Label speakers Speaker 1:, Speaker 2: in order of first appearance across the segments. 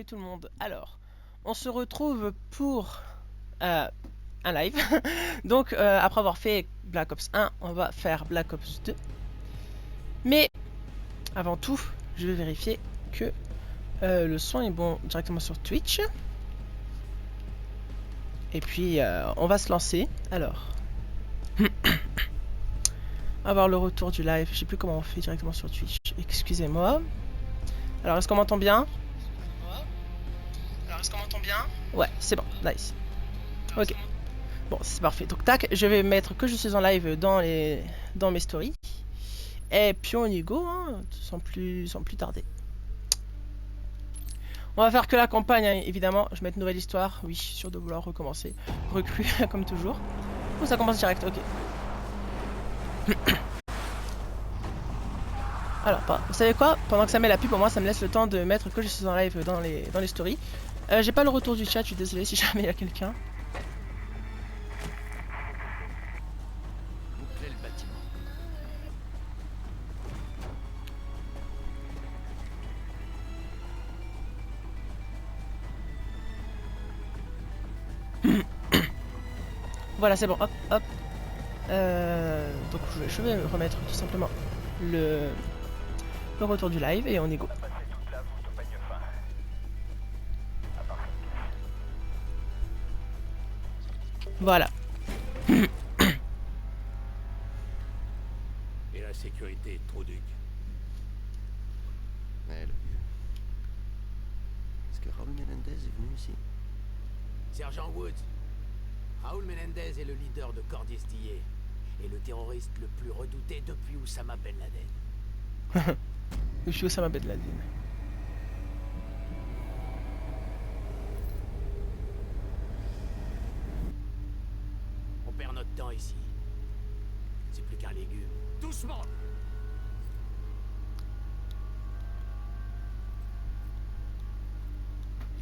Speaker 1: salut tout le monde. Alors, on se retrouve pour un live. Donc, après avoir fait Black Ops 1, on va faire Black Ops 2. Mais, avant tout, je vais vérifier que le son est bon directement sur Twitch. Et puis, on va se lancer. Alors, on va voir le retour du live. Je sais plus comment on fait directement sur Twitch. Excusez-moi. Alors, est-ce qu'on m'entend bien? Ouais, c'est bon, nice. Ok. Bon, c'est parfait. Donc, tac, je vais mettre que je suis en live dans mes stories. Et puis on y go, hein, sans plus tarder. On va faire que la campagne, hein, évidemment. Je vais mettre nouvelle histoire. Oui, sûr de vouloir recommencer. Recrue, comme toujours. Oh, ça commence direct, ok. Alors, vous savez quoi? Pendant que ça met la pub, pour moi, ça me laisse le temps de mettre que je suis en live dans les stories. J'ai pas le retour du chat, je suis désolé si jamais il y a quelqu'un.
Speaker 2: Bouclez le bâtiment.
Speaker 1: Voilà, c'est bon, hop, hop. Donc je vais remettre tout simplement le retour du live et on y go. Voilà.
Speaker 2: Et la sécurité est trop duc.
Speaker 3: Ouais, le vieux. Est-ce que Raoul Menendez est venu ici?
Speaker 2: Sergent Woods, Raoul Menendez est le leader de Cordis d'Ié et le terroriste le plus redouté depuis Oussama Ben Laden.
Speaker 1: Je suis Osama Ben Laden.
Speaker 2: On perd notre temps ici. C'est plus qu'un légume. Doucement!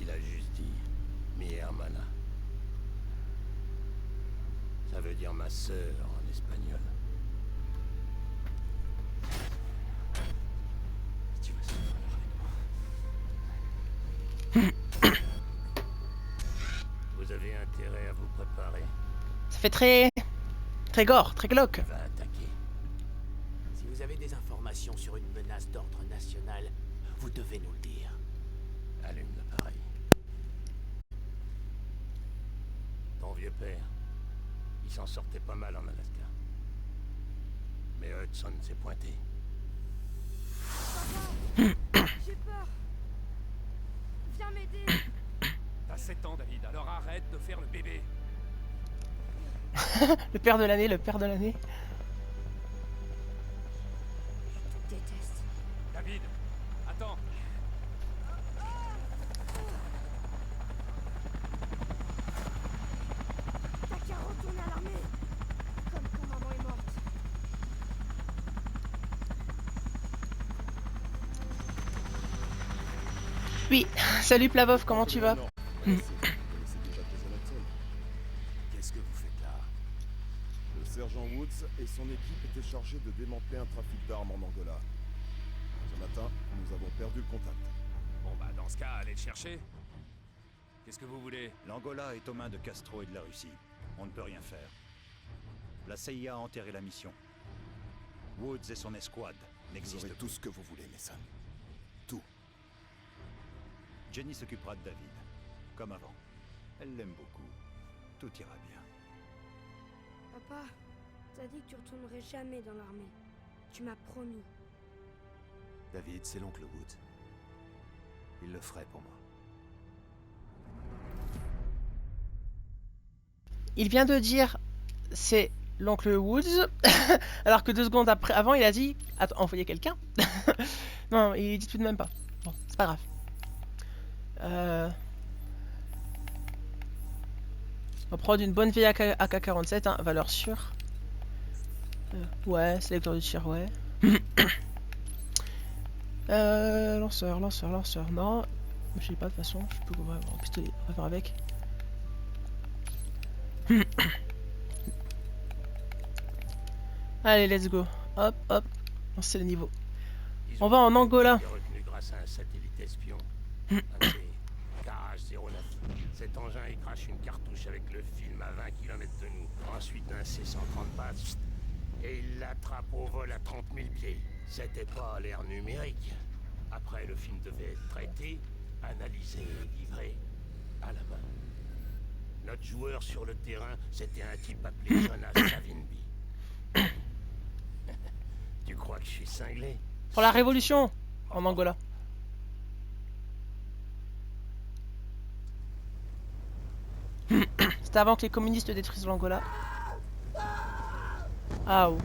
Speaker 3: Il a juste dit mi hermana. Ça veut dire ma sœur en espagnol. Tu vas sortir avec moi. Vous avez intérêt à vous préparer.
Speaker 1: Ça fait très gore, très glauque.
Speaker 3: Il va attaquer.
Speaker 2: Si vous avez des informations sur une menace d'ordre national, vous devez nous le dire.
Speaker 3: Allume l'appareil. Ton vieux père, il s'en sortait pas mal en Alaska. Mais Hudson s'est pointé.
Speaker 4: J'ai peur. Viens m'aider.
Speaker 5: T'as 7 ans, David, alors arrête de faire le bébé.
Speaker 1: Le père de l'année, le père de l'année.
Speaker 4: Je te déteste.
Speaker 5: David, attends.
Speaker 4: T'as qu'à retourner à l'armée. Comme quand maman est morte.
Speaker 1: Oui, salut Plavov, comment tu vas?
Speaker 2: Qu'est-ce que vous faites là?
Speaker 6: Le sergent Woods et son équipe étaient chargés de démanteler un trafic d'armes en Angola. Ce matin, nous avons perdu le contact.
Speaker 5: Bon bah dans ce cas, allez le chercher. Qu'est-ce que vous voulez?
Speaker 7: L'Angola est aux mains de Castro et de la Russie. On ne peut rien faire. La CIA a enterré la mission. Woods et son escouade
Speaker 6: Vous
Speaker 7: n'existent
Speaker 6: aurez
Speaker 7: plus.
Speaker 6: tout ce que vous voulez, Mason. Tout.
Speaker 7: Jenny s'occupera de David, comme avant. Elle l'aime beaucoup. Tout ira bien.
Speaker 4: Papa, t'as dit que tu retournerais jamais dans l'armée. Tu m'as promis.
Speaker 3: David, c'est l'oncle Woods. Il le ferait pour moi.
Speaker 1: Il vient de dire c'est l'oncle Woods, alors que 2 secondes avant il a dit attends, envoyer quelqu'un. Non, il dit tout de même pas. Bon, c'est pas grave. On va prendre une bonne vieille AK-47, hein, valeur sûre. Ouais, sélecteur de tir, ouais. Lanceur, non. Je sais pas de toute façon, je peux avoir un pistolet, on va faire avec. Allez, let's go. Hop, hop, lancer le niveau.
Speaker 3: Ils
Speaker 1: On
Speaker 3: ont
Speaker 1: va en
Speaker 3: trouvé
Speaker 1: Angola.
Speaker 3: qu'il était retenu grâce à un satellite espion. Un de ces Cet engin, il crache une cartouche avec le film à 20 km de nous. Ensuite, un C-130 passe et il l'attrape au vol à 30 000 pieds. C'était pas à l'ère numérique. Après, le film devait être traité, analysé et livré à la main. Notre joueur sur le terrain, c'était un type appelé Jonas Savimbi. Tu crois que je suis cinglé?
Speaker 1: Pour la révolution en Angola. C'était avant que les communistes détruisent l'Angola. Ah oh.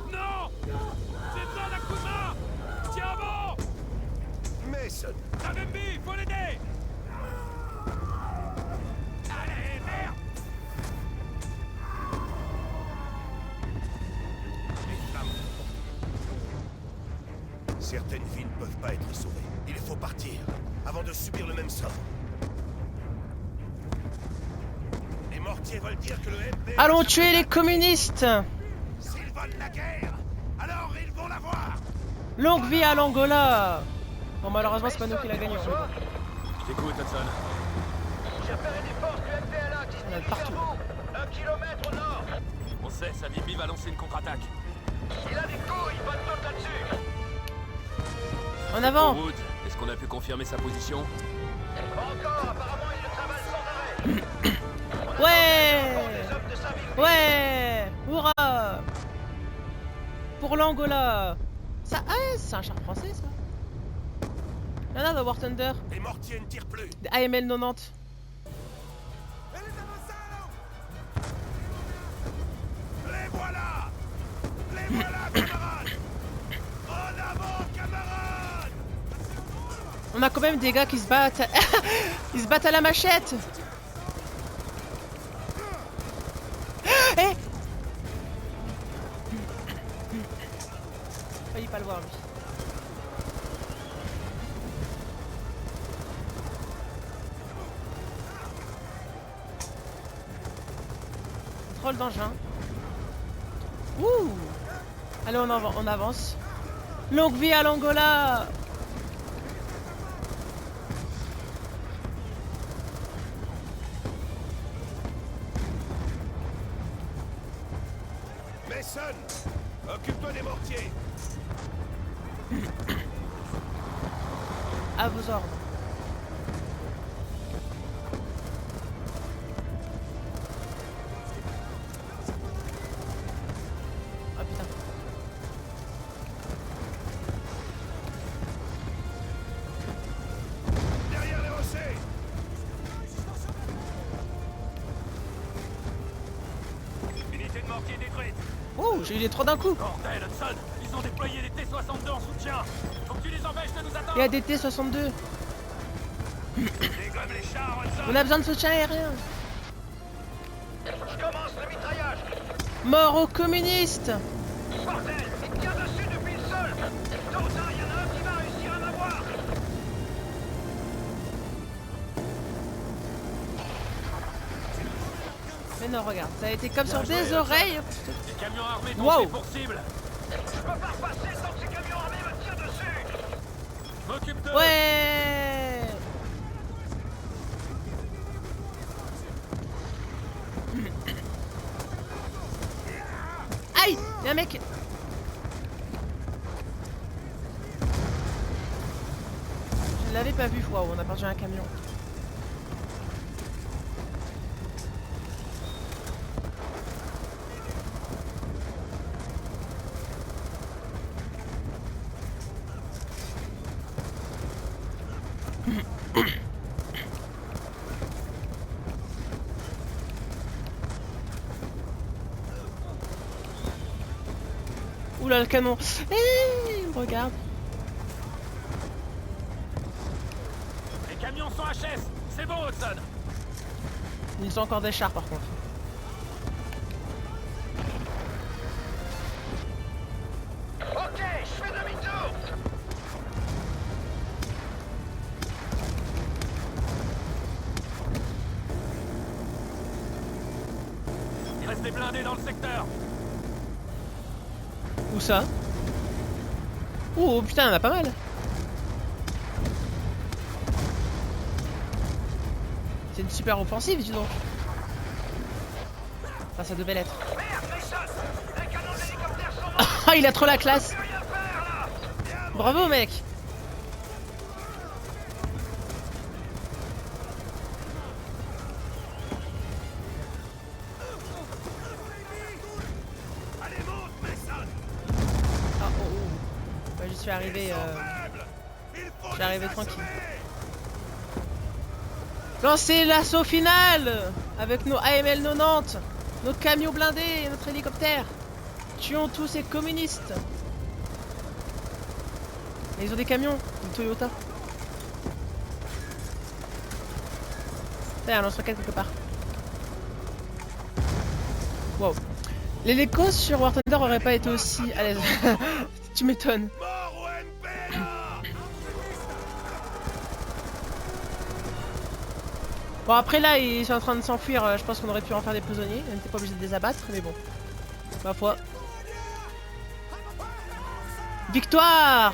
Speaker 5: Non! J'ai besoin d'un coup de main! Tiens bon!
Speaker 3: Mason!
Speaker 5: Savimbi, faut l'aider!
Speaker 3: Allez, merde!
Speaker 8: Certaines vies ne peuvent pas être sauvées. Il faut partir, avant de subir le même sort. Les mortiers veulent dire que le MP...
Speaker 1: Allons tuer les communistes!
Speaker 8: S'ils veulent la guerre, alors ils vont la voir.
Speaker 1: Longue vie à l'Angola! Bon, malheureusement, c'est pas nous qui la gagnons.
Speaker 5: Je t'écoute, Hudson.
Speaker 2: J'ai repéré des forces du MPLA qui se
Speaker 1: Il y en a
Speaker 2: dirigent
Speaker 1: partout.
Speaker 2: vers vous, 1 kilomètre au nord.
Speaker 5: On sait, Savimbi va lancer une contre-attaque.
Speaker 2: Il a des coups, il va te sauter là-dessus.
Speaker 1: En avant!
Speaker 5: Wood, est-ce qu'on a pu confirmer sa position?
Speaker 2: Pas encore, apparemment il le travaille sans arrêt.
Speaker 1: Ouais!
Speaker 2: Les hommes de Savimbi.
Speaker 1: Ouais! Hurrah! Pour l'Angola! Ça, ah, c'est un char français, ça? Là, The War Thunder.
Speaker 8: Les mortiers ne tirent plus.
Speaker 1: Des AML 90.
Speaker 8: Les voilà. Les voilà, camarades. En avant, camarades.
Speaker 1: On a quand même des gars qui se battent. Ils se battent à la machette. Eh! Failli pas le voir, lui. Contrôle d'engin. Ouh! Allez, on avance. Longue vie à l'Angola!
Speaker 8: Mason, occupe-toi des mortiers.
Speaker 1: À vos ordres. Ah putain.
Speaker 8: Derrière les rochers.
Speaker 5: Unité de mortier détruite.
Speaker 1: Oh, j'ai eu les trois d'un coup.
Speaker 5: Bordel, Hudson! Ils ont déployé des T-62 en soutien! Faut que tu les empêches de nous attendre!
Speaker 1: Il y a des T-62.
Speaker 5: Dégomme les chars, Hudson!
Speaker 1: On a besoin de soutien aérien.
Speaker 2: Je commence le mitraillage.
Speaker 1: Mort aux communistes.
Speaker 2: Bordel, il me tient dessus depuis le sol. Tôt ou tard, il y en a un qui va réussir à m'avoir.
Speaker 1: Mais non, regarde, ça a été comme sur des oreilles.
Speaker 5: Les camions armés
Speaker 1: Wow.
Speaker 5: tombés pour cible!
Speaker 2: Je peux pas repasser tant que ces camions armés me tirent dessus.
Speaker 5: M'occupe d'eux!
Speaker 1: Ouais. Aïe, y'a un mec. Je l'avais pas vu. Waouh, on a perdu un camion. Oula, le canon. Il me regarde.
Speaker 5: Les camions sont HS! C'est bon, Hudson!
Speaker 1: Ils ont encore des chars par contre.
Speaker 2: Ok, je fais demi-tour.
Speaker 5: Il reste des blindés dans le secteur!
Speaker 1: Où ça? Oh putain, il y en a pas mal. C'est une super offensive, dis donc. Enfin, ça devait l'être. Ah, il a trop la classe. Bravo, mec. Ah, oh, oh. Bah, je suis arrivé tranquille. Lancez l'assaut final avec nos AML 90, nos camions blindés et notre hélicoptère. Tuons tous ces communistes. Et ils ont des camions, une Toyota. Là, un lance-roquette quelque part. Wow. L'hélico sur War Thunder aurait pas été aussi à l'aise. Tu m'étonnes. Bon, après là, ils sont en train de s'enfuir. Je pense qu'on aurait pu en faire des prisonniers. On n'était pas obligé de les abattre, mais bon. Ma foi. Victoire!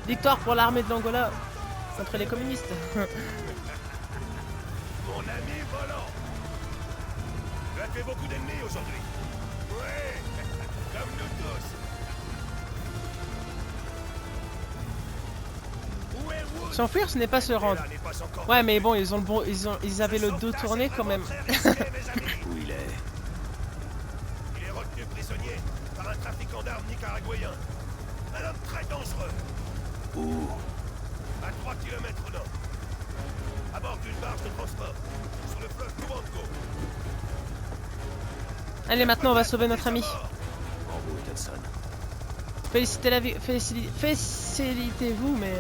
Speaker 1: Victoire pour l'armée de l'Angola contre les communistes.
Speaker 3: Mon ami volant. Tu as fait beaucoup d'ennemis aujourd'hui. Ouais, comme nous tous. Où est Wood?
Speaker 1: S'enfuir, ce n'est pas se rendre.
Speaker 3: Là n'est pas encore
Speaker 1: Ouais, mais bon, ils avaient le dos tourné quand même.
Speaker 3: Où il est? Il est retenu prisonnier par un trafiquant d'armes nicaraguayen. Un homme très dangereux. Où? À 3 km au nord. À bord d'une barge de transport. Sur le fleuve Luango.
Speaker 1: Allez, maintenant, on va sauver notre ami.
Speaker 3: En route, Hudson.
Speaker 1: Félicitez-vous, mais...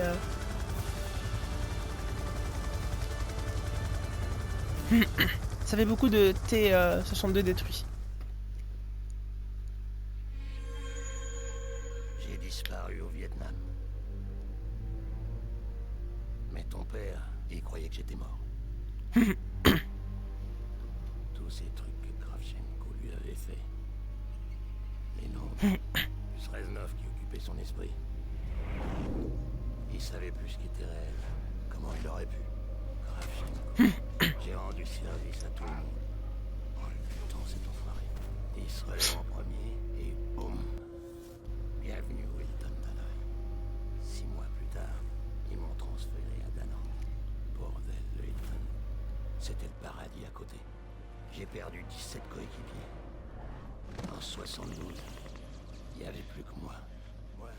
Speaker 1: Ça fait beaucoup de T62 détruits.
Speaker 3: J'ai disparu au Vietnam. Mais ton père, il croyait que j'étais mort. Tous ces trucs que Kravchenko lui avait fait. Mais non, plus Reznov qui occupait son esprit. Il savait plus ce qui était réel. Comment il aurait pu? Kravchenko. J'ai rendu service à tout le monde. Oh putain, cet enfoiré. Il se relève en premier et boum. Bienvenue Wilton Tannoy. 6 mois plus tard, ils m'ont transféré à Danang. Bordel de Hilton. C'était le paradis à côté. J'ai perdu 17 coéquipiers. En 72, il n'y avait plus que moi. Moi,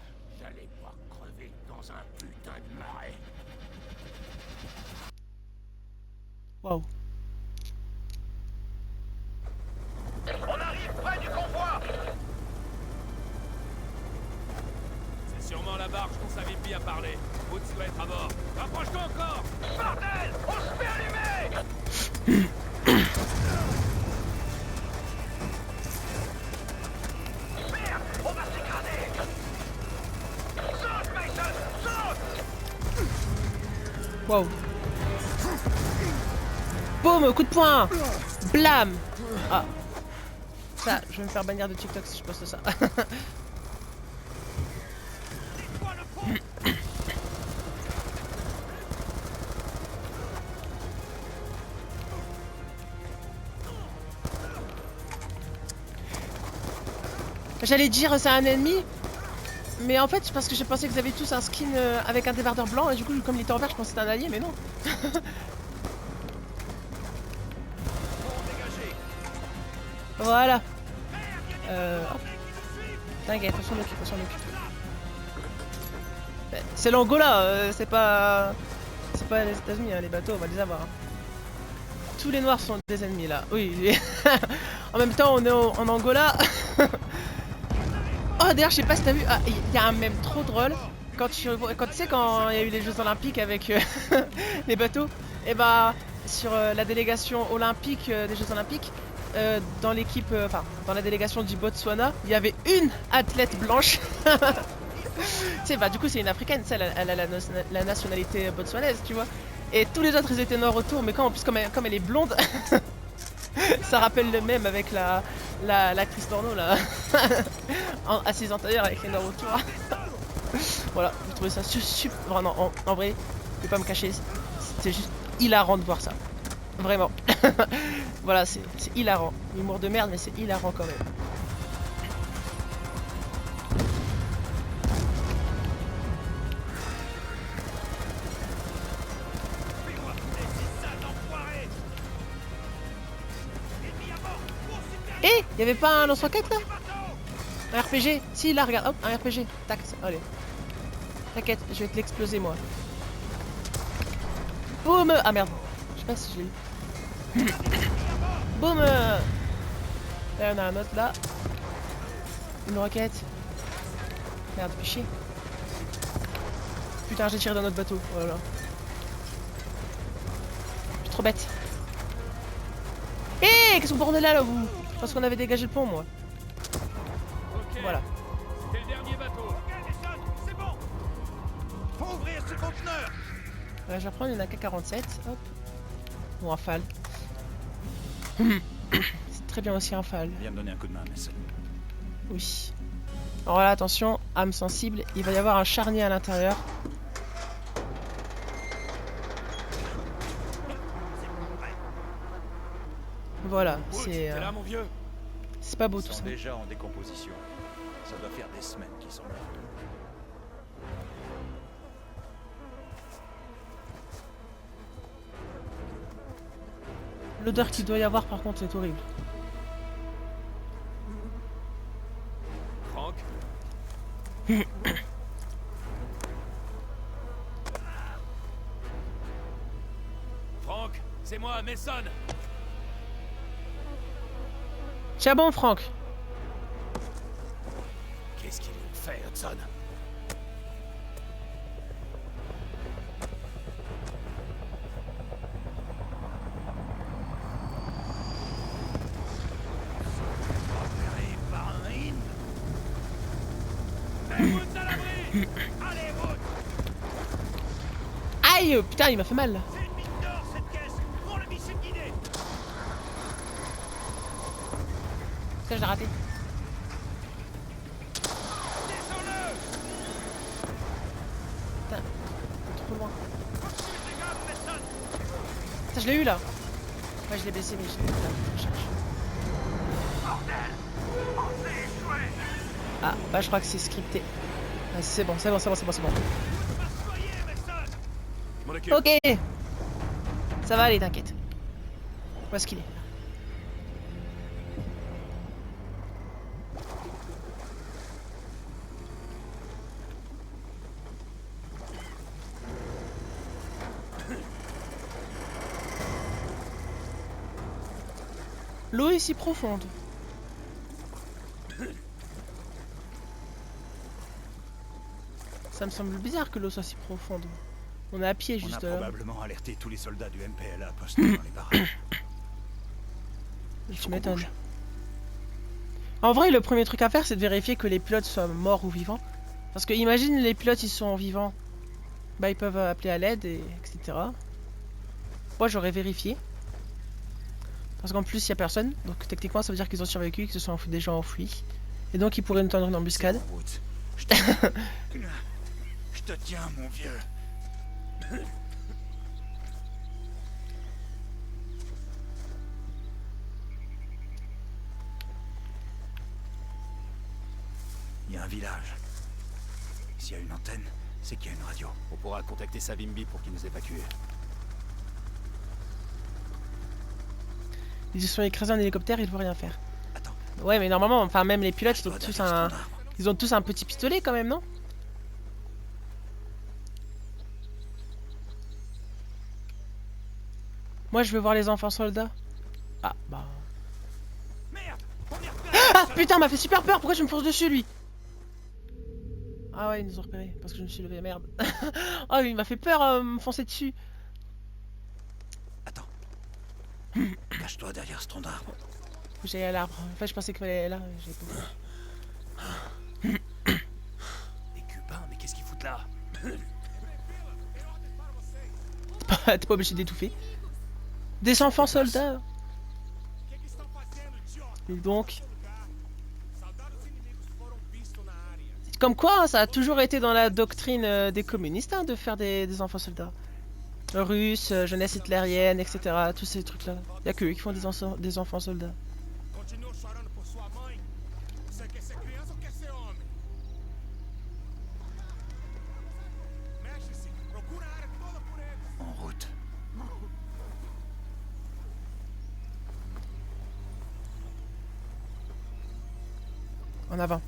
Speaker 3: j'allais pas crever dans un putain de marais.
Speaker 1: Waouh.
Speaker 3: On arrive près du convoi.
Speaker 5: C'est sûrement la barge dont savait bien parler. Woods doit être à bord. Rapproche-toi encore!
Speaker 3: Bordel, on se fait allumer. Merde, on va s'écraser. Saute, Mason, saute.
Speaker 1: Waouh. Boum, coup de poing. Blam. Ah. Ça, je vais me faire bannir de TikTok si je poste ça. J'allais dire c'est un ennemi, mais en fait c'est parce que j'ai pensé qu'ils avaient tous un skin avec un débardeur blanc et du coup comme il était en vert je pensais que c'était un allié mais non. Voilà. Hop. T'inquiète, on s'en occupe, on s'en occupe. C'est l'Angola, c'est pas les États-Unis, hein, les bateaux on va les avoir. Hein. Tous les noirs sont des ennemis là. Oui. En même temps on est en Angola. Oh d'ailleurs je sais pas si t'as vu, il y a un mème trop drôle quand tu sais quand il y a eu les Jeux Olympiques avec les bateaux, et bah sur la délégation olympique des Jeux Olympiques, dans l'équipe, enfin dans la délégation du Botswana, il y avait une athlète blanche. Tu sais bah du coup c'est une africaine, elle a la nationalité botswanaise tu vois, et tous les autres ils étaient noirs autour, mais en plus comme elle est blonde. Ça rappelle le même avec l'actrice porno là, assise en tailleur avec les noirs autour. Voilà, j'ai trouvé ça super. Vraiment, en vrai, je vais pas me cacher, c'était juste hilarant de voir ça. Vraiment. Voilà, c'est hilarant. Humour de merde, mais c'est hilarant quand même. Eh, y avait pas un lance-roquette là? Un RPG? Si, là, regarde. Hop, un RPG. Tac, allez. T'inquiète, je vais te l'exploser moi. Boum! Ah merde. Je sais pas si je l'ai eu. Boum! Là, on a un autre là. Une roquette. Merde, fais chier. Putain, j'ai tiré dans notre bateau. Oh là là. Je suis trop bête. Eh, qu'est-ce que vous bordez là, vous? Je pense qu'on avait dégagé le pont, moi.
Speaker 5: Ok.
Speaker 1: Voilà.
Speaker 5: C'était le dernier bateau. Ok, Mason, c'est bon.
Speaker 8: Faut ouvrir ce conteneur.
Speaker 1: Je vais prendre, il n'y en a qu'à 47. Hop. Ou un phal. C'est très bien aussi un phal.
Speaker 7: Viens me donner un coup de main, Mason.
Speaker 1: Oui. Alors là, attention, âme sensible, il va y avoir un charnier à l'intérieur. Voilà,
Speaker 5: Wood,
Speaker 1: c'est
Speaker 5: t'es là, mon vieux?
Speaker 1: c'est pas beau
Speaker 7: Ils
Speaker 1: tout
Speaker 7: sont
Speaker 1: ça.
Speaker 7: déjà en décomposition. Ça doit faire des semaines qu'ils sont là.
Speaker 1: L'odeur qu'il doit y avoir par contre est horrible.
Speaker 5: Franck? Franck, c'est moi, Mason.
Speaker 1: Tiens bon, Franck.
Speaker 2: Qu'est-ce qu'ils ont fait, Hudson?
Speaker 5: Woods à l'abri. Allez, Woods.
Speaker 1: Aïe, putain, il m'a fait mal là.
Speaker 5: C'est une mine d'or, cette caisse. Prends le missile guidé.
Speaker 1: Putain, je l'ai raté.
Speaker 5: Descends-le.
Speaker 1: Putain, trop loin.
Speaker 5: Continue tes gammes, Mason.
Speaker 1: Putain, je l'ai eu là. Ouais, je l'ai blessé, mais je l'ai eu là. Je cherche. Ah, bah je crois que c'est scripté. Ah, c'est bon, c'est bon, c'est bon, c'est bon, c'est bon.
Speaker 5: Va se noyer, Mason.
Speaker 2: Je m'en occupe.
Speaker 1: Ok. Ça va aller, t'inquiète. Où est-ce qu'il est? L'eau est si profonde. Ça me semble bizarre que l'eau soit si profonde. On est à pied
Speaker 7: On a
Speaker 1: juste là.
Speaker 7: probablement alerté tous les soldats du MPLA postés dans les barrages.
Speaker 1: Tu
Speaker 7: qu'on
Speaker 1: m'étonnes.
Speaker 7: bouge.
Speaker 1: En vrai, le premier truc à faire, c'est de vérifier que les pilotes soient morts ou vivants. Parce que imagine les pilotes, ils sont vivants. Bah, ils peuvent appeler à l'aide, et etc. Moi, j'aurais vérifié. Parce qu'en plus, il n'y a personne. Donc, techniquement, ça veut dire qu'ils ont survécu, qu'ils se sont déjà enfuis. Et donc, ils pourraient nous tendre une embuscade.
Speaker 8: Woods, je te tiens, mon vieux.
Speaker 7: Il y a un village. S'il y a une antenne, c'est qu'il y a une radio.
Speaker 2: On pourra contacter Savimbi pour qu'il nous évacue.
Speaker 1: Ils se sont écrasés en hélicoptère, ils ne peuvent rien faire.
Speaker 7: Attends.
Speaker 1: Ouais, mais normalement, enfin, même les pilotes,
Speaker 7: Je
Speaker 1: ils ont
Speaker 7: dois
Speaker 1: tous
Speaker 7: derrière
Speaker 1: un...
Speaker 7: ton arbre.
Speaker 1: Ils ont tous un petit pistolet quand même, non? Moi, je veux voir les enfants soldats. Ah, bah...
Speaker 5: Merde, on est repéré.
Speaker 1: Ah, putain, m'a fait super peur. Pourquoi je me fonce dessus, lui? Ah ouais, ils nous ont repérés. Parce que je me suis levé, merde. Oh, il m'a fait peur, me foncer dessus.
Speaker 7: Attends. Cache-toi derrière ce tronc d'arbre.
Speaker 1: J'ai à l'arbre. En fait, je pensais qu'il fallait aller là. J'ai pas...
Speaker 2: Les Cubains, mais qu'est-ce qu'ils foutent là?
Speaker 1: T'es pas obligé d'étouffer. Des enfants soldats. Et donc... Comme quoi, hein, ça a toujours été dans la doctrine des communistes hein, de faire des enfants soldats. Russe, jeunesse hitlérienne, etc. Tous ces trucs-là. Y'a que eux qui font des enfants soldats.
Speaker 3: Continua chorando por sua mãe? Você quer ser criança ou quer ser homem? Mexe-se, procura a área toda por eles.
Speaker 7: En route.
Speaker 1: En avant.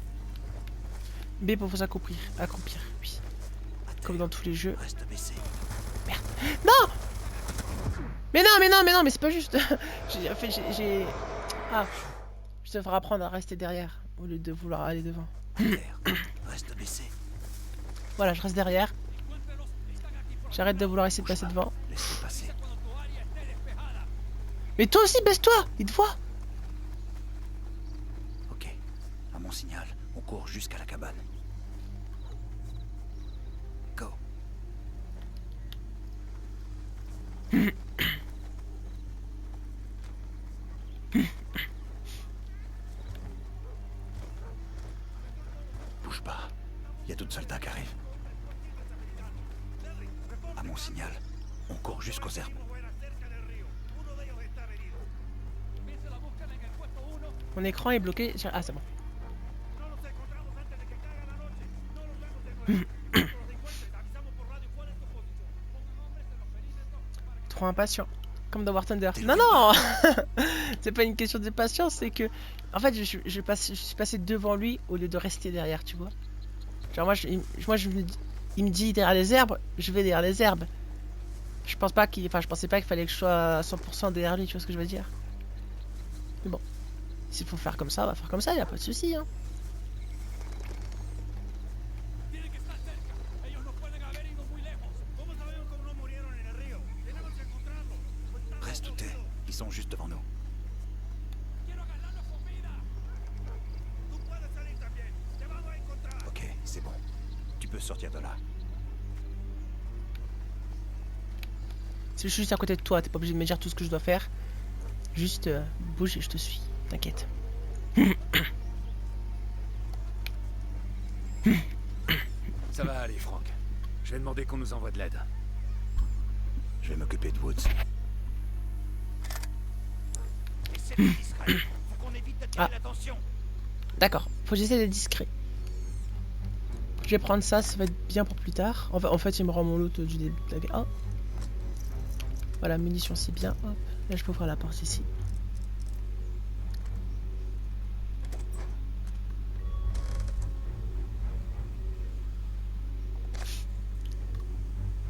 Speaker 1: B pour vous accroupir. Oui. Comme dans tous les jeux.
Speaker 8: Reste baissé.
Speaker 1: Non! Mais non, mais c'est pas juste. j'ai... Ah. Je devrais apprendre à rester derrière au lieu de vouloir aller devant.
Speaker 8: Terre. Reste baissé.
Speaker 1: Voilà, je reste derrière. J'arrête de vouloir essayer de passer devant.
Speaker 8: Laissez passer.
Speaker 1: Mais toi aussi, baisse-toi! Il te voit!
Speaker 7: Ok. À mon signal, on court jusqu'à la cabane. Go. Bouge pas. Il y a d'autres soldats qui arrivent. À mon signal, on court jusqu'aux herbes.
Speaker 1: Mon écran est bloqué. Ah, c'est bon. Trop impatient. Comme dans War Thunder. Non! C'est pas une question de patience, c'est que... En fait, je suis passé devant lui au lieu de rester derrière, tu vois. Genre il me dit derrière les herbes, je vais derrière les herbes. Je pensais pas qu'il fallait que je sois à 100% derrière lui, tu vois ce que je veux dire. Mais bon. S'il faut faire comme ça, on va faire comme ça, y a pas de souci, hein.
Speaker 7: Reste où t'es. Ils sont juste devant nous. Ok, c'est bon. Tu peux sortir de là.
Speaker 1: Si je suis juste à côté de toi, t'es pas obligé de me dire tout ce que je dois faire. Juste bouge et je te suis. T'inquiète.
Speaker 5: Ça va aller, Frank. Je vais demander qu'on nous envoie de l'aide.
Speaker 7: Je vais m'occuper de Woods.
Speaker 1: Ah. D'accord, faut que j'essaie d'être discret. Je vais prendre ça, ça va être bien pour plus tard. En fait, il me rend mon loot du début de la guerre. Oh. Voilà, munitions, c'est bien. Hop. Là, je peux ouvrir la porte ici.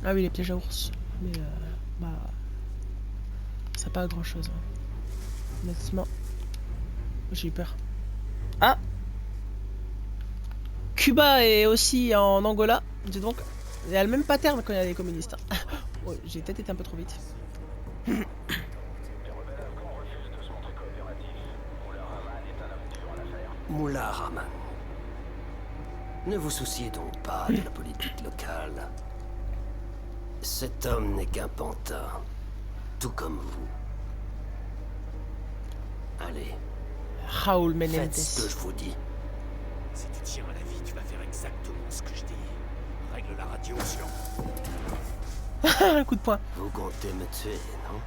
Speaker 1: Ah oui, les pièges à ours. Mais bah... ça n'a pas grand chose. Hein. Honnêtement. J'ai eu peur. Ah! Cuba est aussi en Angola. Dis donc, il y a le même pattern quand il y a les communistes. Hein. Oh, j'ai peut-être été un peu trop vite.
Speaker 9: Moulin Rahman. Ne vous souciez donc pas de la politique locale. Cet homme n'est qu'un pantin, tout comme vous. Allez,
Speaker 1: Raoul Menendez.
Speaker 9: faites ce que je vous dis.
Speaker 2: Si tu tiens à la vie, tu vas faire exactement ce que je dis. Règle la radio, Sion.
Speaker 1: Un coup de poing.
Speaker 9: Vous comptez me tuer, non?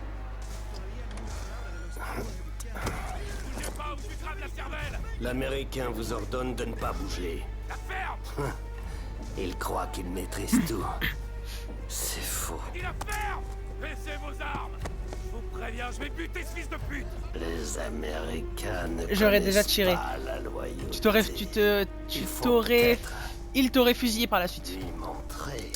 Speaker 9: L'Américain vous ordonne de ne pas bouger.
Speaker 2: La ferme!
Speaker 9: Il croit qu'il maîtrise tout. C'est faux.
Speaker 2: Dis la ferme! Baissez vos armes! Je vous préviens, je vais buter ce fils de pute!
Speaker 9: Les Américains ne
Speaker 1: J'aurais déjà
Speaker 9: connaissent
Speaker 1: tiré.
Speaker 9: pas la loyauté.
Speaker 1: Il t'aurait fusillé par la suite.
Speaker 9: Lui montrer.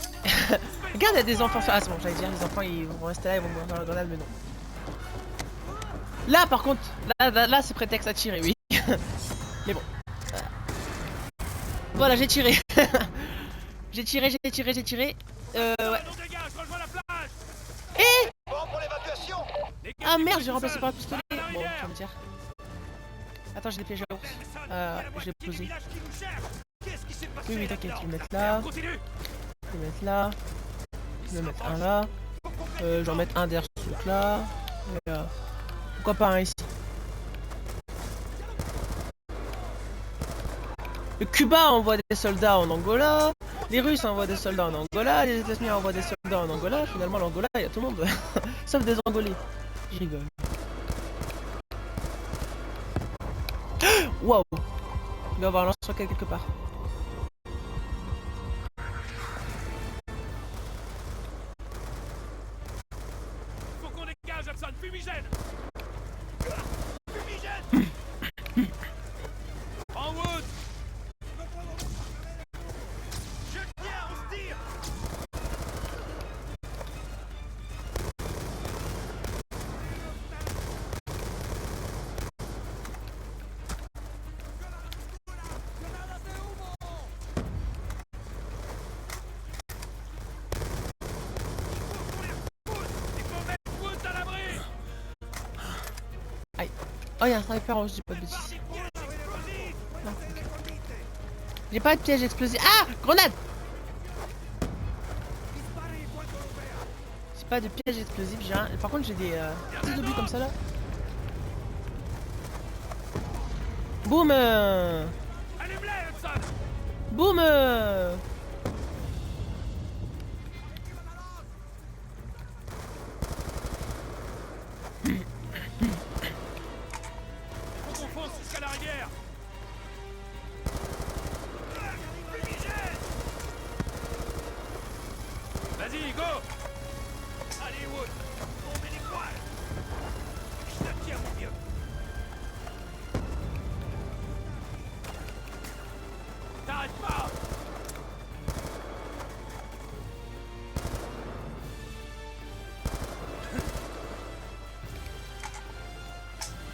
Speaker 1: Regarde, il y a des enfants. Ah, c'est bon, j'allais dire, les enfants ils vont rester là, ils vont mourir dans la grenade, mais non. Là, par contre, là c'est prétexte à tirer, oui. Mais bon. Voilà, j'ai tiré. J'ai tiré. Ouais. Et ah merde, j'ai remplacé par un pistolet. Bon, je vais me dire. Attends, j'ai des pièges à ours. Je l'ai posé. Oui, t'inquiète, je vais le mettre là. Je vais le mettre là. Je vais mettre un là. Je vais en mettre un derrière ce truc là. Et, pourquoi pas un ici? Le Cuba envoie des soldats en Angola. Les Russes envoient des soldats en Angola, les États-Unis envoient des soldats en Angola, finalement l'Angola, il y a tout le monde. Sauf des Angolais. Je rigole. Waouh! Il doit y avoir un lance-roquette quelque part.
Speaker 5: Faut qu'on dégage, Hudson! Fumigène! Fumigène! En Wood! Je tiens, on se tire! Il faut mettre Wood à l'abri!
Speaker 1: Oh, il y a un sniper, je dis pas de bêtises. Non, ok. J'ai pas de piège explosif. Ah! Grenade! J'ai pas de piège explosif, j'ai un... Par contre, j'ai des petits obus comme ça là. Boum!
Speaker 5: Allume-les, Hudson!
Speaker 1: Boum!
Speaker 5: Faut qu'on fonce jusqu'à la rivière! Fumigène! Vas-y, go! Allez, Wood! On met les poils! Je te tiens, mon vieux! T'arrêtes pas!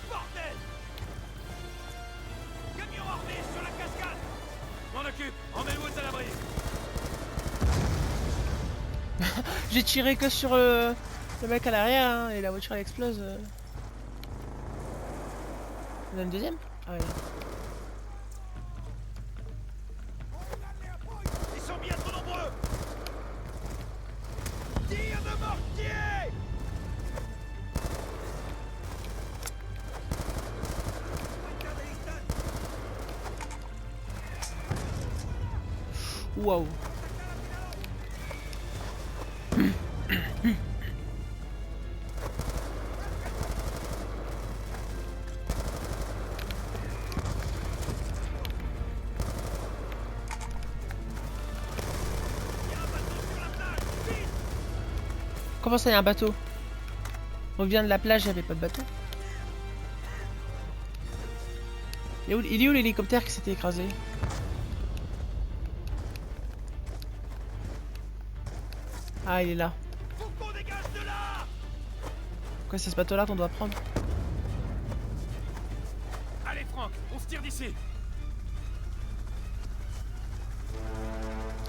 Speaker 5: Bordel! Camion armé sur la cascade! M'en occupe! Emmène Woods à l'abri!
Speaker 1: J'ai tiré que sur le mec à l'arrière hein, et la voiture elle explose. Il y en a une deuxième? Ah ouais.
Speaker 5: Ils sont bien trop nombreux! Tire de mortier!
Speaker 1: Waouh. Comment ça, il y a un bateau? On vient de la plage, il n'y avait pas de bateau. Il est où l'hélicoptère qui s'était écrasé? Ah, il est là.
Speaker 5: Faut qu'on dégage de là!
Speaker 1: Quoi, c'est ce bateau-là qu'on doit prendre?
Speaker 5: Allez, Franck, on se tire d'ici!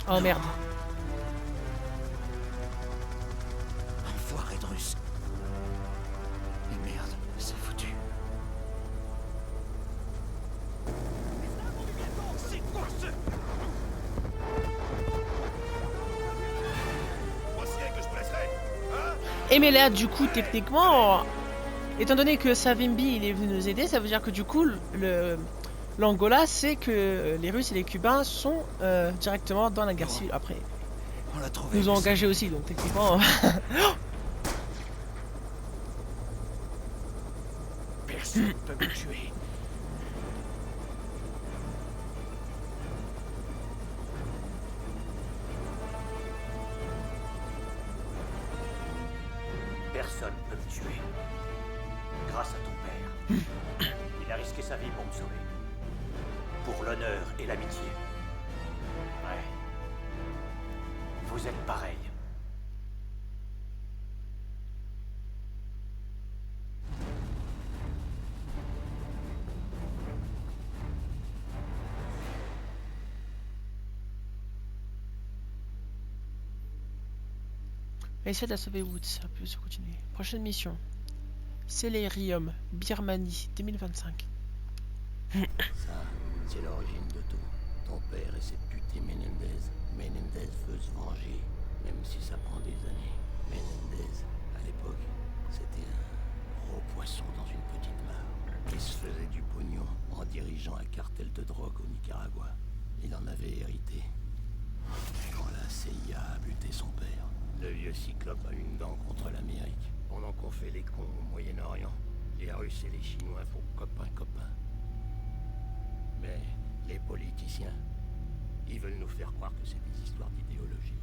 Speaker 1: Oh merde.
Speaker 8: Enfoiré de russe. Et merde, c'est foutu.
Speaker 5: C'est quoi ce...
Speaker 1: Et mais là, du coup, techniquement, étant donné que Savimbi il est venu nous aider, ça veut dire que du coup, l'Angola, c'est que les Russes et les Cubains sont directement dans la guerre civile. Après,
Speaker 8: On l'a trouvé.
Speaker 1: ils nous ont engagés aussi, donc techniquement.
Speaker 8: Personne ne peut me tuer.
Speaker 10: Personne peut me tuer. Grâce à ton père. Il a risqué sa vie pour me sauver. Pour l'honneur et l'amitié. Ouais. Vous êtes pareils.
Speaker 1: Essaye de sauver Woods, ça peut se continuer. Prochaine mission. Célérium, Birmanie, 2025.
Speaker 9: Ça, c'est l'origine de tout. Ton père et cette putée Menendez. Menendez veut se venger, même si ça prend des années. Menendez, à l'époque, c'était un gros poisson dans une petite mare. Il se faisait du pognon en dirigeant un cartel de drogue au Nicaragua. Il en avait hérité. CIA a buté son père. Le vieux cyclope a une dent contre l'Amérique. Pendant qu'on fait les cons au Moyen-Orient, les Russes et les Chinois font copain-copain. Mais les politiciens, ils veulent nous faire croire que c'est des histoires d'idéologie.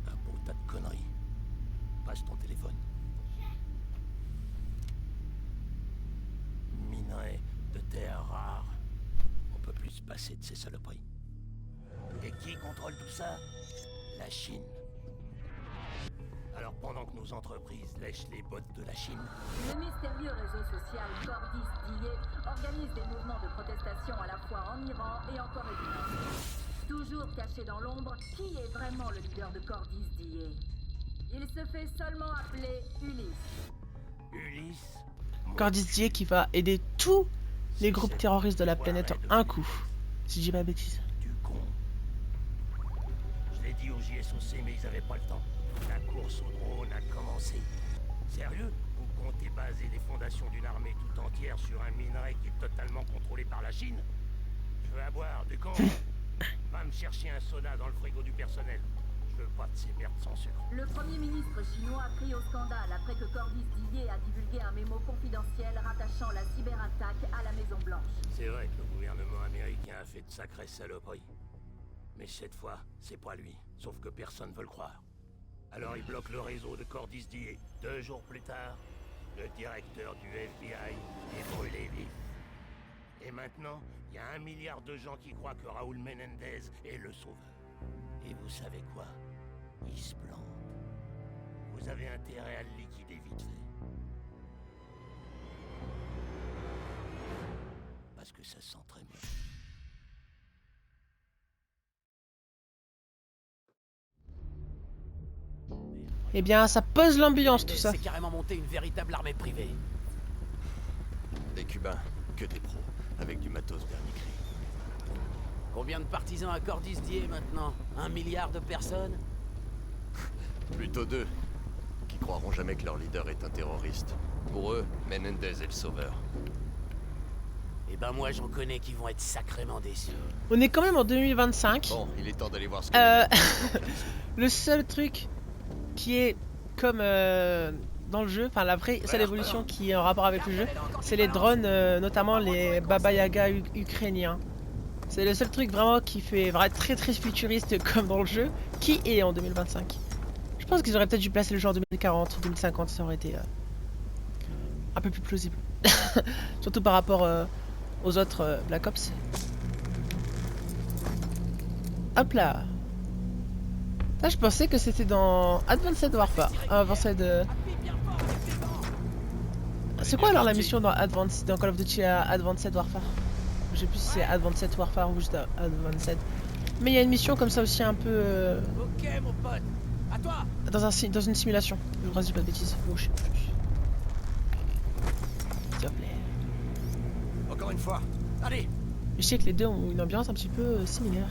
Speaker 9: Un beau tas de conneries. Passe ton téléphone. Minerai de terres rares. On peut plus se passer de ces saloperies. Et qui contrôle tout ça? La Chine. Alors pendant que nos entreprises lèchent les bottes de la Chine...
Speaker 11: Le mystérieux réseau social Cordis-Dié organise des mouvements de protestation à la fois en Iran et en Corée du Nord. Toujours caché dans l'ombre, qui est vraiment le leader de Cordis-Dié? Il se fait seulement appeler Ulysse.
Speaker 9: Ulysse?
Speaker 1: Cordis-Dié qui va aider tous les groupes terroristes de la planète en un coup. Si je dis pas de bêtises.
Speaker 9: Du con. Je l'ai dit au JSOC, mais ils avaient pas le temps. La course au drone a commencé. Sérieux? Vous comptez baser les fondations d'une armée tout entière sur un minerai qui est totalement contrôlé par la Chine? Je veux à boire, du con. Va me chercher un soda dans le frigo du personnel. Je veux pas de ces merdes sans sucre.
Speaker 11: Le Premier ministre chinois a pris au scandale après que Cordis-Dié a divulgué un mémo confidentiel rattachant la cyberattaque à la Maison Blanche.
Speaker 9: C'est vrai que le gouvernement américain a fait de sacrées saloperies. Mais cette fois, c'est pas lui. Sauf que personne veut le croire. Alors il bloque le réseau de Cordis-Dié. 2 jours plus tard, le directeur du FBI est brûlé vif. Et maintenant, il y a 1 milliard de gens qui croient que Raúl Menendez est le sauveur. Et vous savez quoi? Il se plante. Vous avez intérêt à le liquider vite fait. Parce que ça sent très bien.
Speaker 1: Eh bien, ça pose l'ambiance tout ça.
Speaker 2: C'est carrément monté une véritable armée privée.
Speaker 8: Des Cubains, que des pros, avec du matos dernier cri.
Speaker 2: Combien de partisans à Cordis-Dié maintenant? 1 milliard de personnes?
Speaker 8: Plutôt 2, qui croiront jamais que leur leader est un terroriste. Pour eux, Menendez est le sauveur.
Speaker 2: Eh ben moi j'en connais qui vont être sacrément déçus.
Speaker 1: On est quand même en 2025.
Speaker 8: Bon, il est temps d'aller voir ce que...
Speaker 1: Le seul truc qui est comme dans le jeu, enfin la vraie seule évolution qui est en rapport avec le jeu, c'est les drones, notamment les Baba Yaga ukrainiens. C'est le seul truc vraiment qui fait vraiment très futuriste comme dans le jeu, qui est en 2025. Je pense qu'ils auraient peut-être dû placer le jeu en 2040 ou 2050, ça aurait été un peu plus plausible. Surtout par rapport aux autres Black Ops. Hop là. Là, je pensais que c'était dans Advanced Warfare. C'est quoi alors la mission dans Call of Duty Advanced Warfare? Je sais plus si c'est Advanced Warfare ou juste Advanced. Mais il y a une mission comme ça aussi un peu...
Speaker 2: Ok mon pote, à toi.
Speaker 1: Dans une simulation. Je crois que je dis pas de bêtises. Oh, je sais plus. S'il te plaît.
Speaker 8: Encore une fois.
Speaker 2: Allez.
Speaker 1: Je sais que les deux ont une ambiance un petit peu similaire.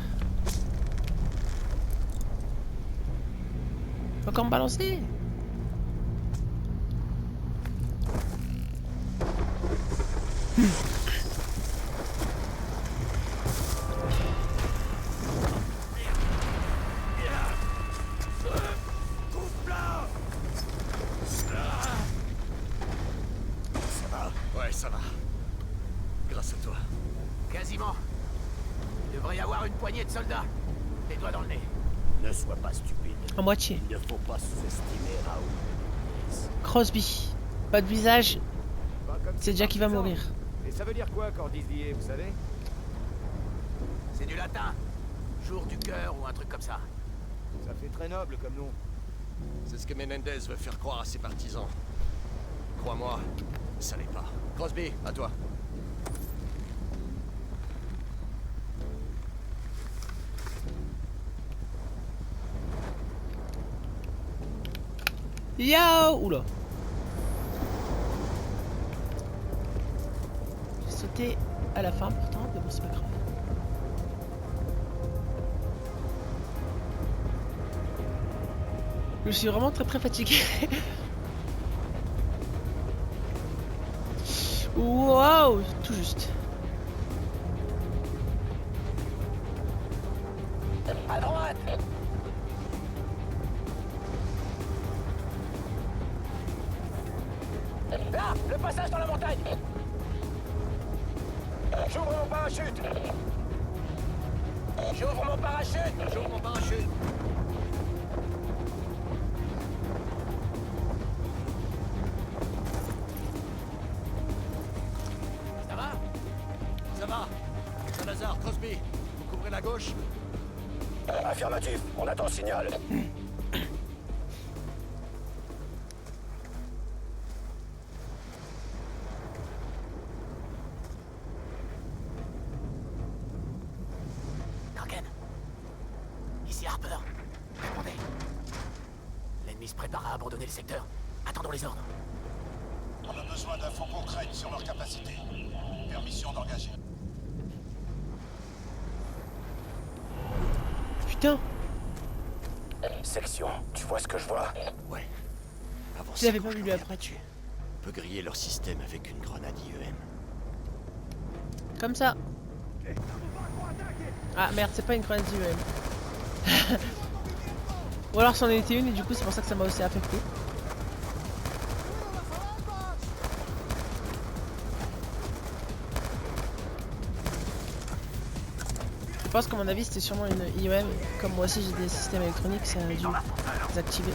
Speaker 1: Encore me balancer.
Speaker 8: Ça va? Ouais, ça va. Grâce à toi.
Speaker 2: Quasiment. Il devrait y avoir une poignée de soldats. Les doigts dans le nez.
Speaker 9: Ne sois pas stupide.
Speaker 1: À moitié.
Speaker 9: Il ne faut pas sous-estimer Raoul.
Speaker 1: Crosby. Pas de visage. C'est déjà qui va mourir.
Speaker 5: Et ça veut dire quoi, Cordis-Dié, vous savez?
Speaker 2: C'est du latin. Jour du cœur ou un truc comme ça.
Speaker 5: Ça fait très noble comme nom.
Speaker 8: C'est ce que Menendez veut faire croire à ses partisans. Crois-moi, ça l'est pas. Crosby, à toi.
Speaker 1: Yo! Oula. J'ai sauté à la fin pourtant, mais bon c'est pas grave. Je suis vraiment très fatigué. Waouh, tout juste.
Speaker 2: À droite. Là, le passage dans la montagne. J'ouvre mon parachute. J'ouvre mon parachute. J'ouvre mon parachute. Ça va?
Speaker 3: Ça va. Salazar, Crosby, vous couvrez la gauche?
Speaker 9: Affirmatif, on attend le signal.
Speaker 2: Morgan. Ici Harper. Répondez. L'ennemi se prépare à abandonner le secteur. Attendons les ordres.
Speaker 3: On a besoin d'infos concrètes sur leur capacité. Permission d'engager.
Speaker 1: Putain,
Speaker 9: Section, tu vois ce que je vois?
Speaker 8: Ouais.
Speaker 1: tu l'avais pas vu lui après.
Speaker 8: On peut griller leur système avec une grenade IEM.
Speaker 1: Comme ça. Ah merde, c'est pas une grenade IEM. Ou alors c'en était une et du coup c'est pour ça que ça m'a aussi affecté. Je pense qu'à mon avis c'était sûrement une IEM. Comme moi aussi j'ai des systèmes électroniques, ça a dû désactiver.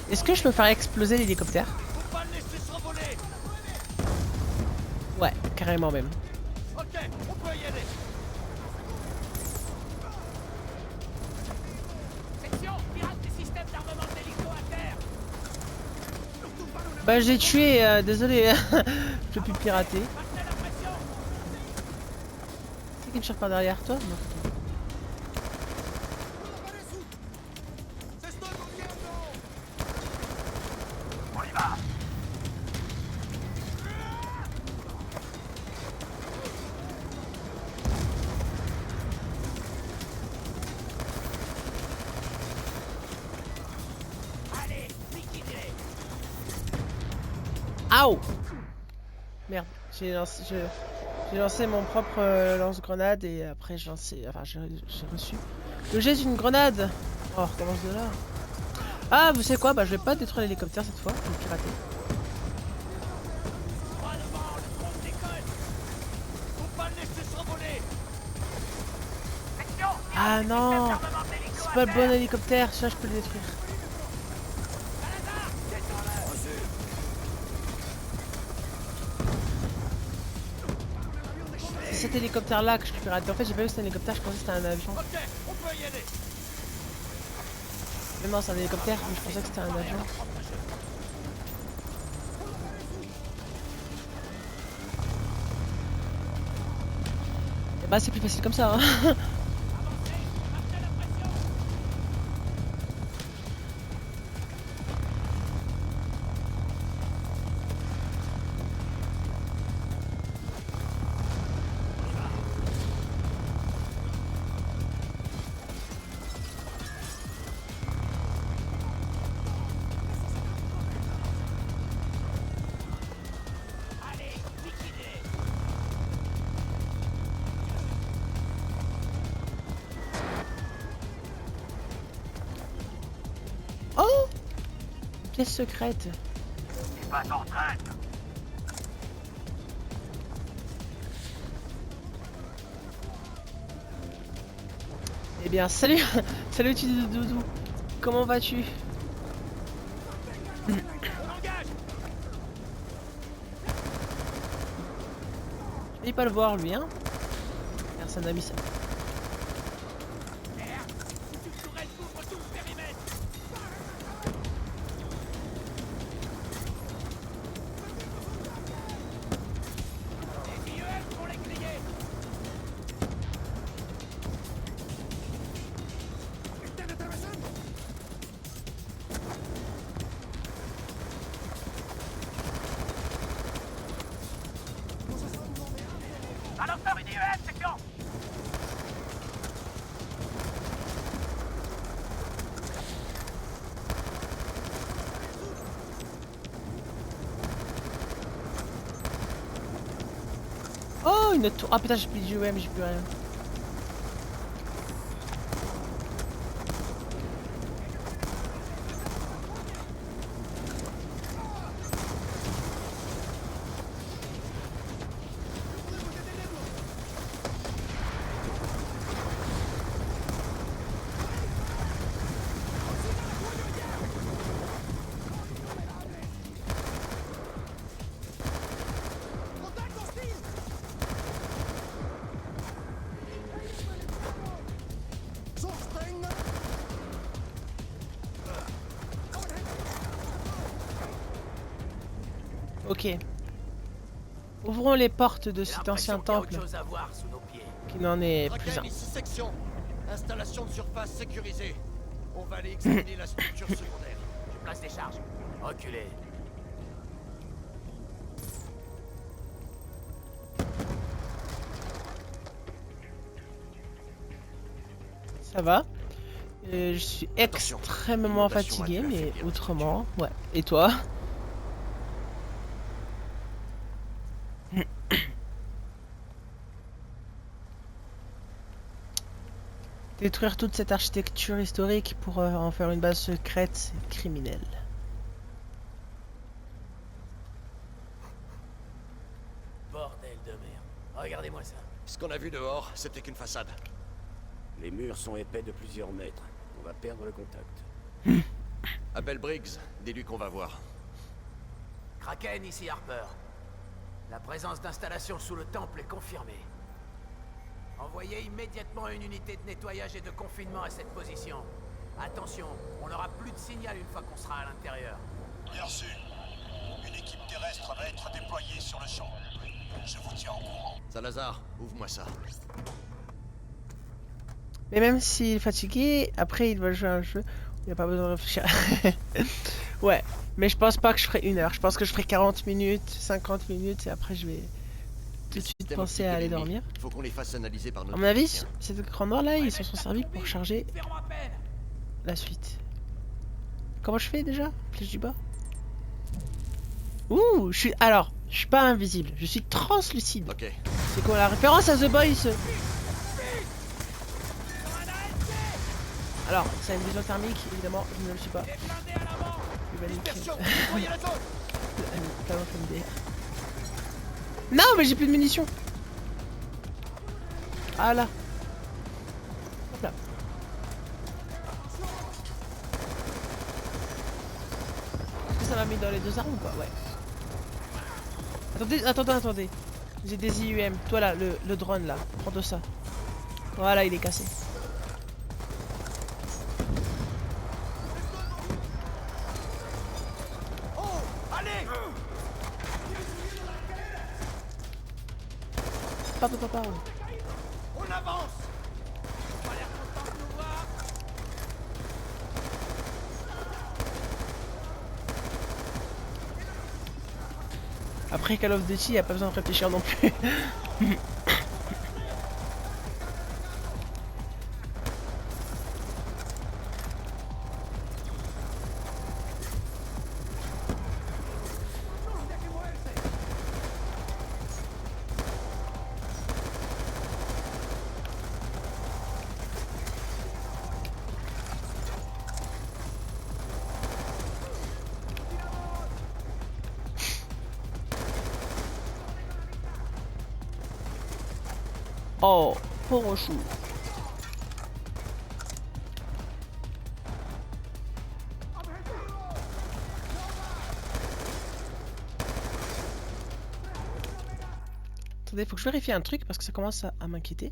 Speaker 1: Est-ce que je peux faire exploser l'hélicoptère?
Speaker 5: Faut pas le laisser s'envoler.
Speaker 1: Ouais, carrément même.
Speaker 5: Ok, on peut y aller.
Speaker 2: Section, pirate des systèmes d'armement d'hélico à terre.
Speaker 1: Bah j'ai tué, désolé, je peux plus pirater.
Speaker 2: Maintenez la pression.
Speaker 1: C'est qui me cherche par derrière toi? Non.
Speaker 2: Allez, liquidez.
Speaker 1: Aouh! Merde, j'ai lancé mon propre lance-grenade et après j'ai reçu le jet d'une grenade. Oh, on recommence de là. Ah, vous savez quoi? Bah je vais pas détruire l'hélicoptère cette fois, je vais pirater.
Speaker 5: Droit devant, le drone décolle. Faut pas le laisser s'envoler.
Speaker 2: Section,
Speaker 1: Ah non!
Speaker 2: d'armement d'hélico
Speaker 1: C'est
Speaker 2: à
Speaker 1: pas le
Speaker 2: terre.
Speaker 1: bon hélicoptère, ça je peux le détruire.
Speaker 2: Salazar, descends-le.
Speaker 1: C'est cet hélicoptère là que je peux pirater. En fait j'ai pas vu que c'était un hélicoptère, je pensais que c'était un avion.
Speaker 5: Ok, on peut y aller.
Speaker 1: Mais non c'est un hélicoptère, mais je pensais que c'était un avion. Et bah c'est plus facile comme ça hein.
Speaker 2: Allez, liquidez.
Speaker 1: Oh! Pièce secrète.
Speaker 5: Pas en retraite.
Speaker 1: Eh bien salut. Salut tu doudou. Comment vas-tu?
Speaker 5: On engage.
Speaker 1: Il pas le voir lui, hein. Personne n'a mis ça. Oh, une tour. Ah putain, j'ai plus d'UM, j'ai plus rien. Ok. Ouvrons les portes de cet ancien temple. Qui n'en est plus un.
Speaker 8: Ici section. Installation de surface sécurisée. On va aller examiner la structure secondaire.
Speaker 2: Je place des charges. Reculez.
Speaker 1: Ça va. Je suis extrêmement fatigué, mais autrement, ouais. Et toi? Détruire toute cette architecture historique pour en faire une base secrète criminelle.
Speaker 2: Bordel de merde. Regardez-moi ça.
Speaker 8: Ce qu'on a vu dehors, c'était qu'une façade.
Speaker 9: Les murs sont épais de plusieurs mètres. On va perdre le contact.
Speaker 8: Appelle Briggs, dis-lui qu'on va voir.
Speaker 2: Kraken, ici Harper. La présence d'installations sous le temple est confirmée. Envoyez immédiatement une unité de nettoyage et de confinement à cette position. Attention, on n'aura plus de signal une fois qu'on sera à l'intérieur.
Speaker 3: Bien reçu. Une équipe terrestre va être déployée sur le champ. Je vous tiens au courant.
Speaker 8: Salazar, ouvre-moi ça.
Speaker 1: Mais même s'il est fatigué, après il va jouer à un jeu. Il n'y a pas besoin de réfléchir. Ouais, mais je pense pas que je ferai 1 heure. Je pense que je ferai 40 minutes, 50 minutes et après je vais tout de suite penser à aller dormir.
Speaker 8: Faut qu'on les fasse analyser par notre
Speaker 1: À mon avis, ces écrans noirs là, ils s'en sont servis pour charger la suite. Comment je fais déjà? Flèche du bas. Ouh, je suis... Alors, je suis pas invisible, je suis translucide.
Speaker 8: Ok.
Speaker 1: C'est quoi la référence à The Boys? Alors, c'est une vision thermique, évidemment, je ne le suis pas. Non, mais j'ai plus de munitions. Ah là. Hop là. Est-ce que ça m'a mis dans les deux armes ou pas? Ouais. Attendez. J'ai des IUM. Toi là, le drone là. Prends-toi ça. Voilà, il est cassé. Papa.
Speaker 2: On avance. On a l'air content de nous voir.
Speaker 1: Après Call of Duty, y a pas besoin de réfléchir non plus. Oh, pauvre chou. Attendez, faut que je vérifie un truc parce que ça commence à m'inquiéter.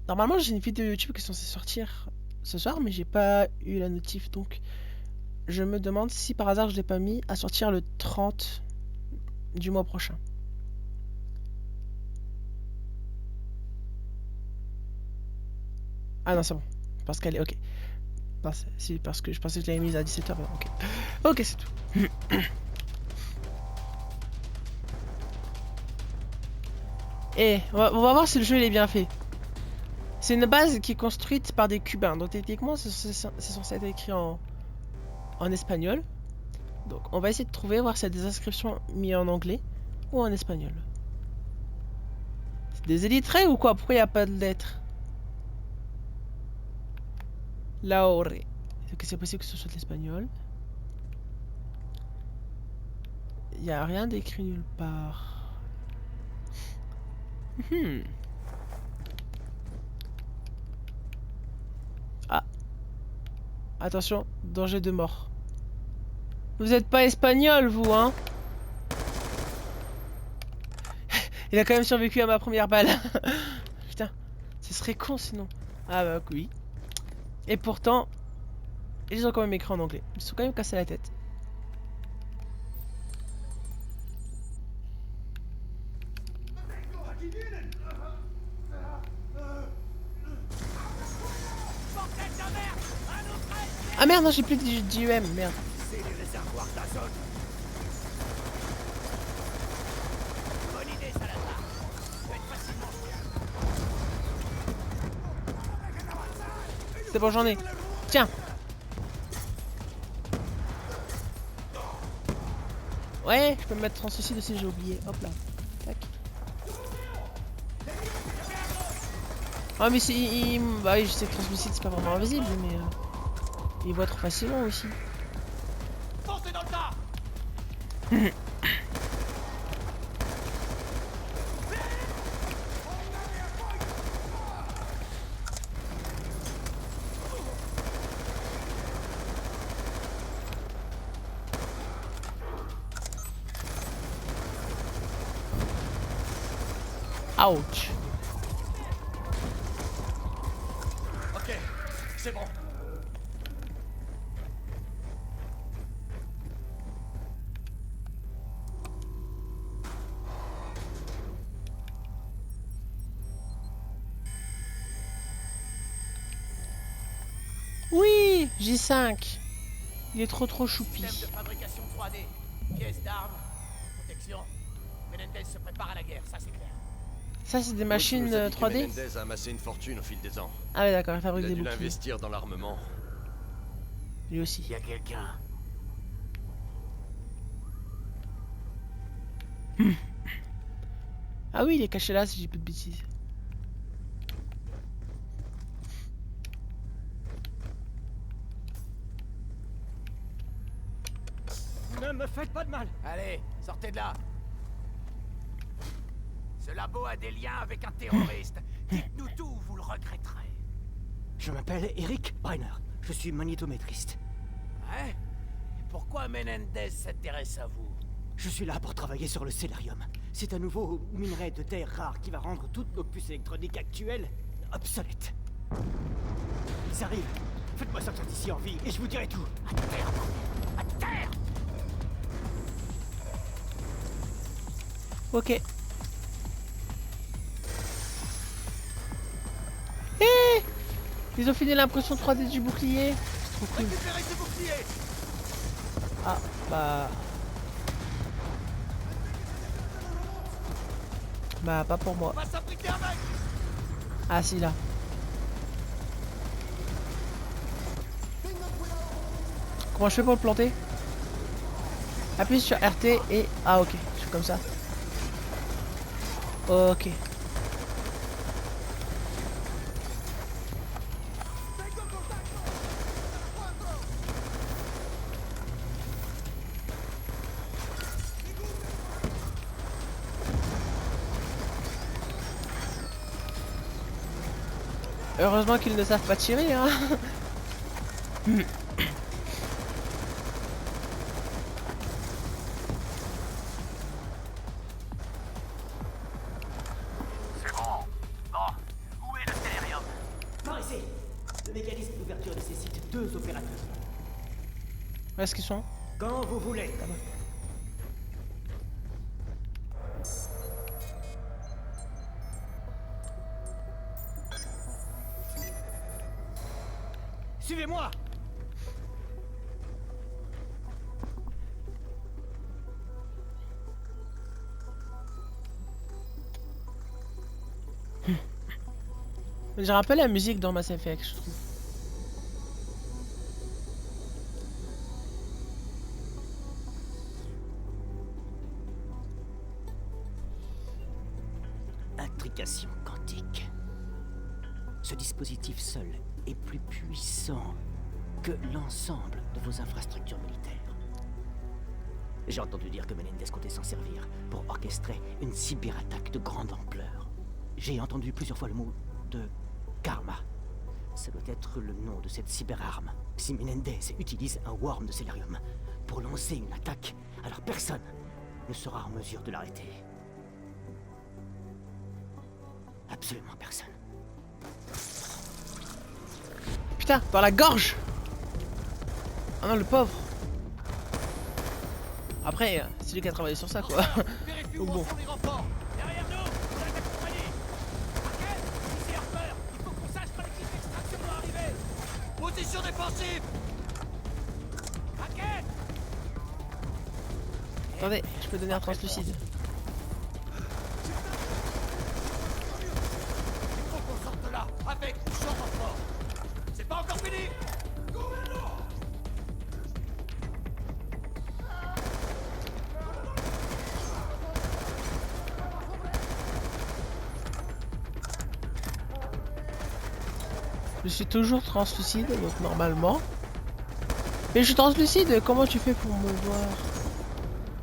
Speaker 1: Normalement, j'ai une vidéo YouTube qui est censée sortir ce soir, mais j'ai pas eu la notif, donc je me demande si par hasard je l'ai pas mis à sortir le 30 du mois prochain. Ah non, c'est bon. Parce qu'elle est ok. Non, c'est parce que je pensais que je l'avais mise à 17h. Ok. Ok, c'est tout. Et on va voir si le jeu il est bien fait. C'est une base qui est construite par des Cubains. Donc techniquement, c'est censé être écrit en espagnol. Donc on va essayer de trouver, voir s'il y a des inscriptions mises en anglais ou en espagnol. C'est des illettrés ou quoi? Pourquoi il n'y a pas de lettres? Laure. Est-ce que c'est possible que ce soit de l'espagnol? Il n'y a rien d'écrit nulle part. Ah. Attention, danger de mort. Vous êtes pas espagnol, vous, hein? Il a quand même survécu à ma première balle. Putain, ce serait con sinon. Ah bah oui. Et pourtant, ils ont quand même écrit en anglais. Ils se sont quand même cassé la tête. Ah merde, non, j'ai plus de GUM, merde.
Speaker 3: C'est les réservoirs d'azote. Bonne idée, Salazar. Peut être facilement.
Speaker 1: C'est bon, j'en ai. Tiens. Ouais, je peux me mettre en suicide aussi, j'ai oublié. Hop là. Tac. Ah mais si... Bah oui, je sais que translucide c'est pas vraiment invisible, mais... il voit trop facilement aussi.
Speaker 3: Foncez dans le tas.
Speaker 1: Ouch.
Speaker 3: Ok, c'est bon.
Speaker 1: Oui, J5. Il est trop choupi.
Speaker 2: Système de fabrication 3D, pièces d'armes, protection. Menendez se prépare à la guerre, ça c'est clair.
Speaker 1: Ça c'est des machines
Speaker 8: Nous a dit que
Speaker 1: 3D.
Speaker 8: Menendez a amassé une fortune au fil des ans.
Speaker 1: Ah ouais d'accord, il fabrique
Speaker 8: Il a
Speaker 1: des
Speaker 8: dû
Speaker 1: boucliers.
Speaker 8: l'investir dans l'armement.
Speaker 1: Lui aussi.
Speaker 2: Il y a quelqu'un.
Speaker 1: Ah oui, il est caché là si j'ai plus de bêtises.
Speaker 10: Ne me faites pas de mal.
Speaker 2: Allez, sortez de là. Ce labo a des liens avec un terroriste. Dites-nous tout, vous le regretterez.
Speaker 10: Je m'appelle Eric Breiner. Je suis magnétométriste.
Speaker 2: Hein? Et pourquoi Menendez s'intéresse à vous?
Speaker 10: Je suis là pour travailler sur le Cellarium. C'est un nouveau minerai de terre rare qui va rendre toutes nos puces électroniques actuelles obsolètes. Ils arrivent. Faites-moi sortir d'ici en vie et je vous dirai tout.
Speaker 2: À terre! À terre!
Speaker 1: Ok. Eh, ils ont fini l'impression 3D du bouclier. C'est trop cool.
Speaker 3: Récupérez ces boucliers.
Speaker 1: Ah, bah... Bah, pas pour moi.
Speaker 3: On va s'abriter avec.
Speaker 1: Ah, si, là. Comment je fais pour le planter? Appuie sur RT et... Ah, ok. Je fais comme ça. Ok. Heureusement qu'ils ne savent pas tirer, hein. Où est-ce qu'ils sont?
Speaker 10: Quand vous voulez.
Speaker 1: Là-bas.
Speaker 10: Suivez-moi.
Speaker 1: J'ai rappelé la musique dans Mass Effect, je trouve.
Speaker 12: Intrication quantique. Ce dispositif seul est plus puissant que l'ensemble de vos infrastructures militaires. J'ai entendu dire que Menendez comptait s'en servir pour orchestrer une cyberattaque de grande ampleur. J'ai entendu plusieurs fois le mot de karma. Ça doit être le nom de cette cyberarme. Si Menendez utilise un worm de Cellarium pour lancer une attaque, alors personne ne sera en mesure de l'arrêter. Absolument personne.
Speaker 1: Putain, par la gorge! Ah non, le pauvre! Après, c'est lui qui a travaillé sur ça, quoi. Donc bon.
Speaker 5: Derrière nous, vous allez m'accompagner. Raquel, ici Harper. Il faut qu'on sache quand l'équipe d'extraction doit arriver. Position défensive. Raquel.
Speaker 1: Attendez, je peux donner un translucide.
Speaker 5: Il faut qu'on sorte de là, avec ou sans renfort. C'est pas encore fini.
Speaker 1: Je suis toujours translucide, donc normalement. Mais je suis translucide, comment tu fais pour me voir?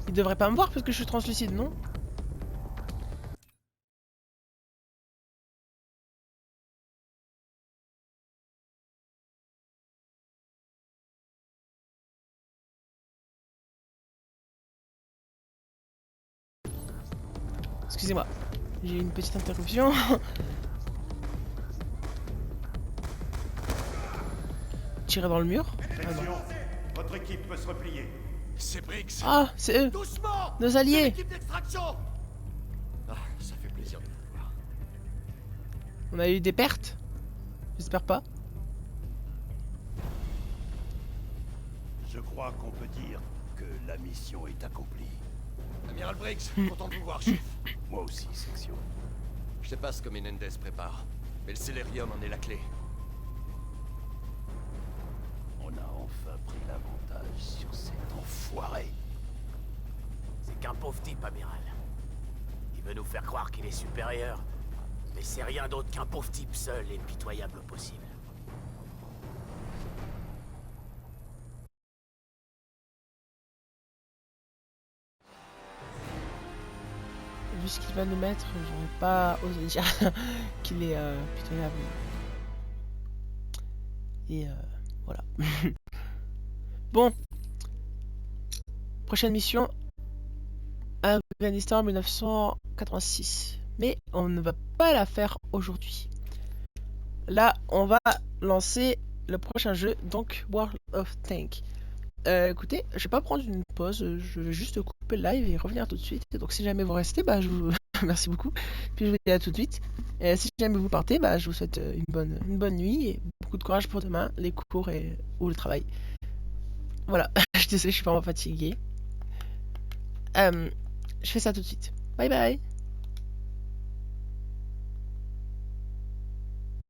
Speaker 1: Il devrait pas me voir parce que je suis translucide, non? Excusez-moi, j'ai eu une petite interruption. Tirer dans le mur.
Speaker 7: Attention, votre équipe peut se replier.
Speaker 8: C'est Briggs.
Speaker 1: Ah, c'est eux.
Speaker 5: Doucement.
Speaker 1: Nos alliés.
Speaker 5: L'équipe d'extraction.
Speaker 8: Ah, ça fait plaisir de vous voir.
Speaker 1: On a eu des pertes? J'espère pas.
Speaker 3: Je crois qu'on peut dire que la mission est accomplie.
Speaker 8: Amiral Briggs, content de vous voir, chef.
Speaker 3: Moi aussi, section.
Speaker 8: Je sais pas ce que Menendez prépare, mais le Cellarium en est la clé.
Speaker 3: On a enfin pris l'avantage sur cet enfoiré.
Speaker 2: C'est qu'un pauvre type, amiral. Il veut nous faire croire qu'il est supérieur, mais c'est rien d'autre qu'un pauvre type seul et pitoyable au possible.
Speaker 1: Vu ce qu'il va nous mettre, j'aurais pas osé dire qu'il est pitoyable. Et voilà. Bon. Prochaine mission. Afghanistan 1986. Mais on ne va pas la faire aujourd'hui. Là, on va lancer le prochain jeu, donc World of Tanks. Écoutez, je vais pas prendre une pause, je vais juste couper le live et revenir tout de suite. Donc si jamais vous restez, bah je vous merci beaucoup. Puis je vous dis à tout de suite. Et si jamais vous partez, bah je vous souhaite une bonne nuit et beaucoup de courage pour demain, les cours ou le travail. Voilà, je sais, je suis vraiment fatigué. Je fais ça tout de suite. Bye bye.